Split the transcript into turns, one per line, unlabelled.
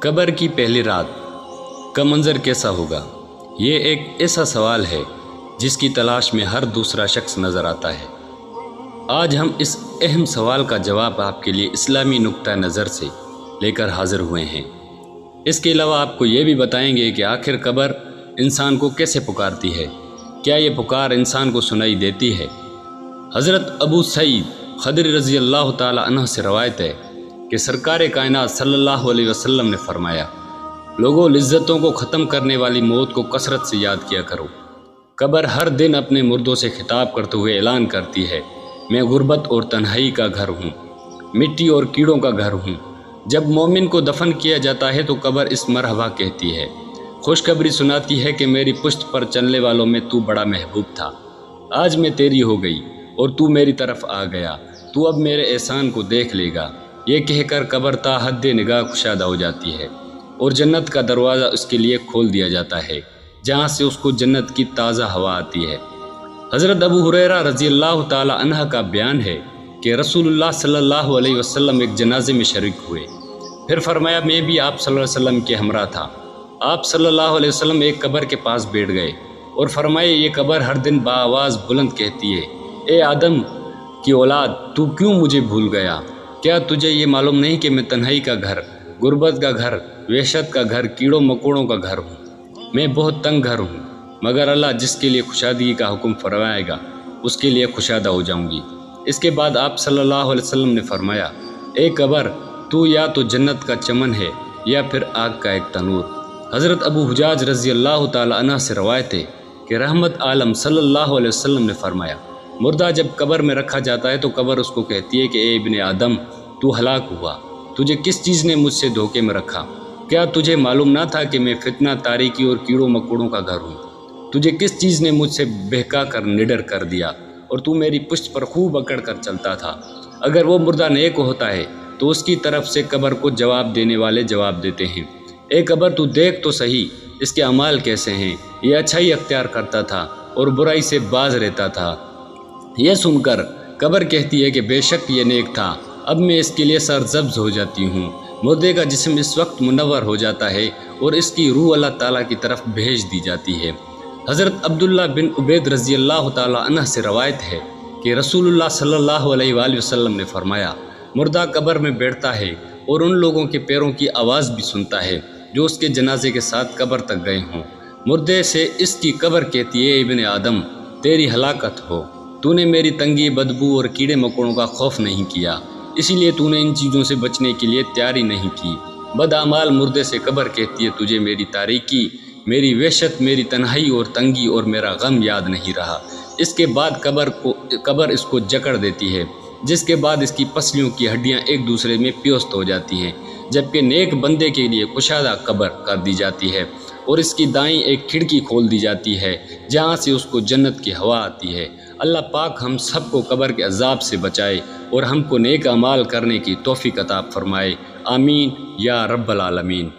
قبر کی پہلی رات کا منظر کیسا ہوگا؟ یہ ایک ایسا سوال ہے جس کی تلاش میں ہر دوسرا شخص نظر آتا ہے۔ آج ہم اس اہم سوال کا جواب آپ کے لیے اسلامی نقطہ نظر سے لے کر حاضر ہوئے ہیں۔ اس کے علاوہ آپ کو یہ بھی بتائیں گے کہ آخر قبر انسان کو کیسے پکارتی ہے، کیا یہ پکار انسان کو سنائی دیتی ہے؟ حضرت ابو سعید خدری رضی اللہ تعالی عنہ سے روایت ہے کہ سرکار کائنات صلی اللہ علیہ وسلم نے فرمایا، لوگوں لذتوں کو ختم کرنے والی موت کو کثرت سے یاد کیا کرو۔ قبر ہر دن اپنے مردوں سے خطاب کرتے ہوئے اعلان کرتی ہے، میں غربت اور تنہائی کا گھر ہوں، مٹی اور کیڑوں کا گھر ہوں۔ جب مومن کو دفن کیا جاتا ہے تو قبر اس مرحبا کہتی ہے، خوشخبری سناتی ہے کہ میری پشت پر چلنے والوں میں تو بڑا محبوب تھا، آج میں تیری ہو گئی اور تو میری طرف آ گیا، تو اب میرے احسان کو دیکھ لے گا۔ یہ کہہ کر قبر تا حد نگاہ کشادہ ہو جاتی ہے اور جنت کا دروازہ اس کے لیے کھول دیا جاتا ہے، جہاں سے اس کو جنت کی تازہ ہوا آتی ہے۔ حضرت ابو ہریرہ رضی اللہ تعالی عنہ کا بیان ہے کہ رسول اللہ صلی اللہ علیہ وسلم ایک جنازے میں شریک ہوئے، پھر فرمایا میں بھی آپ صلی اللہ علیہ وسلم کے ہمراہ تھا۔ آپ صلی اللہ علیہ وسلم ایک قبر کے پاس بیٹھ گئے اور فرمائے، یہ قبر ہر دن بآواز بلند کہتی ہے، اے آدم کی اولاد، تو کیوں مجھے بھول گیا؟ کیا تجھے یہ معلوم نہیں کہ میں تنہائی کا گھر، غربت کا گھر، وحشت کا گھر، کیڑوں مکوڑوں کا گھر ہوں؟ میں بہت تنگ گھر ہوں، مگر اللہ جس کے لیے کشادگی کا حکم فرمائے گا اس کے لیے کشادہ ہو جاؤں گی۔ اس کے بعد آپ صلی اللہ علیہ وسلم نے فرمایا، اے قبر، تو یا تو جنت کا چمن ہے یا پھر آگ کا ایک تنور۔ حضرت ابو حجاج رضی اللہ تعالی عنہ سے روایت ہے کہ رحمت عالم صلی اللہ علیہ وسلم نے فرمایا، مردہ جب قبر میں رکھا جاتا ہے تو قبر اس کو کہتی ہے کہ اے ابن آدم، تو ہلاک ہوا، تجھے کس چیز نے مجھ سے دھوکے میں رکھا؟ کیا تجھے معلوم نہ تھا کہ میں فتنہ، تاریکی اور کیڑوں مکوڑوں کا گھر ہوں؟ تجھے کس چیز نے مجھ سے بہکا کر نڈر کر دیا اور تو میری پشت پر خوب اکڑ کر چلتا تھا؟ اگر وہ مردہ نیک ہوتا ہے تو اس کی طرف سے قبر کو جواب دینے والے جواب دیتے ہیں، اے قبر، تو دیکھ تو صحیح اس کے اعمال کیسے ہیں، یہ اچھائی اختیار کرتا تھا اور برائی سے باز رہتا تھا۔ یہ سن کر قبر کہتی ہے کہ بے شک یہ نیک تھا، اب میں اس کے لیے سرزبز ہو جاتی ہوں۔ مردے کا جسم اس وقت منور ہو جاتا ہے اور اس کی روح اللہ تعالیٰ کی طرف بھیج دی جاتی ہے۔ حضرت عبداللہ بن عبید رضی اللہ تعالیٰ عنہ سے روایت ہے کہ رسول اللہ صلی اللہ علیہ وآلہ وسلم نے فرمایا، مردہ قبر میں بیٹھتا ہے اور ان لوگوں کے پیروں کی آواز بھی سنتا ہے جو اس کے جنازے کے ساتھ قبر تک گئے ہوں۔ مردے سے اس کی قبر کہتی ہے، ابن آدم، تیری ہلاکت ہو، تو نے میری تنگی، بدبو اور کیڑے مکوڑوں کا خوف نہیں کیا، اسی لیے تو نے ان چیزوں سے بچنے کے لیے تیاری نہیں کی۔ بدعمال مردے سے قبر کہتی ہے، تجھے میری تاریکی، میری وحشت، میری تنہائی اور تنگی اور میرا غم یاد نہیں رہا۔ اس کے بعد قبر اس کو جکڑ دیتی ہے، جس کے بعد اس کی پسلیوں کی ہڈیاں ایک دوسرے میں پیوست ہو جاتی ہیں، جبکہ نیک بندے کے لیے کشادہ قبر کر دی جاتی ہے اور اس کی دائیں ایک کھڑکی کھول دی جاتی ہے جہاں سے اس کو جنت کی ہوا آتی ہے۔ اللہ پاک ہم سب کو قبر کے عذاب سے بچائے اور ہم کو نیک اعمال کرنے کی توفیق عطا فرمائے، آمین یا رب العالمین۔